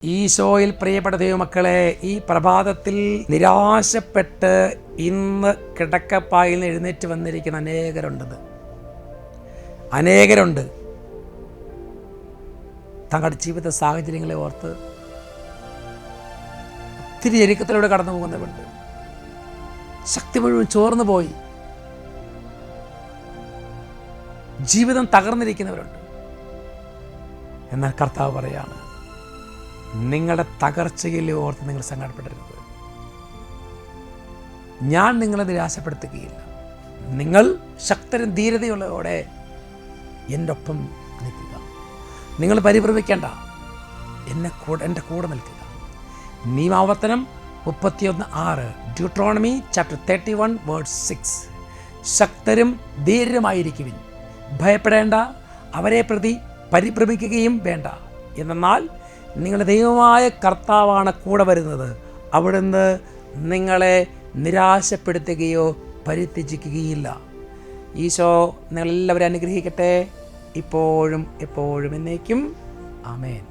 ഈശോയിൽ പ്രിയപ്പെട്ട ദൈവമക്കളെ, ഈ പ്രഭാതത്തിൽ നിരാശപ്പെട്ട് ഇന്ന് കിടക്കപ്പായിൽ നിന്ന് എഴുന്നേറ്റ് വന്നിരിക്കുന്ന അനേകരുണ്ട്. തങ്ങളുടെ ജീവിത സാഹചര്യങ്ങളെ ഓർത്ത് ഒത്തിരി ഞെരുക്കത്തിലൂടെ കടന്നു പോകുന്നവരുണ്ട്. ശക്തി മുഴുവൻ ചോർന്നു പോയി ജീവിതം തകർന്നിരിക്കുന്നവരുണ്ട്. എന്നാൽ കർത്താവ് പറയാണ്, നിങ്ങളുടെ തകർച്ചയിൽ ഓർത്ത് നിങ്ങൾ സങ്കടപ്പെടരുത്. ഞാൻ നിങ്ങളെ നിരാശപ്പെടുത്തുകയില്ല. നിങ്ങൾ ശക്തരും ധീരതയുള്ളതോടെ എൻ്റെ ഒപ്പം നിൽക്കുക. നിങ്ങൾ പരിഭ്രമിക്കേണ്ട, എൻ്റെ കൂടെ നിൽക്കുക. നിയമാവർത്തനം 31:6, ഡ്യൂട്രോണമി ചാപ്റ്റർ 31 വേഴ്സ് 6. ശക്തരും ധീരരുമായിരിക്കുവിൻ, ഭയപ്പെടേണ്ട, അവരെ പ്രതി പരിഭ്രമിക്കുകയും വേണ്ട. എന്നാൽ നിങ്ങളുടെ ദൈവമായ കർത്താവാണ് കൂടെ വരുന്നത്. അവിടുന്ന് നിങ്ങളെ നിരാശപ്പെടുത്തുകയോ പരിത്യജിക്കുകയില്ല. ഈശോ നിങ്ങളെല്ലാവരും അനുഗ്രഹിക്കട്ടെ, ഇപ്പോഴും എപ്പോഴും എന്നേക്കും. ആമേൻ.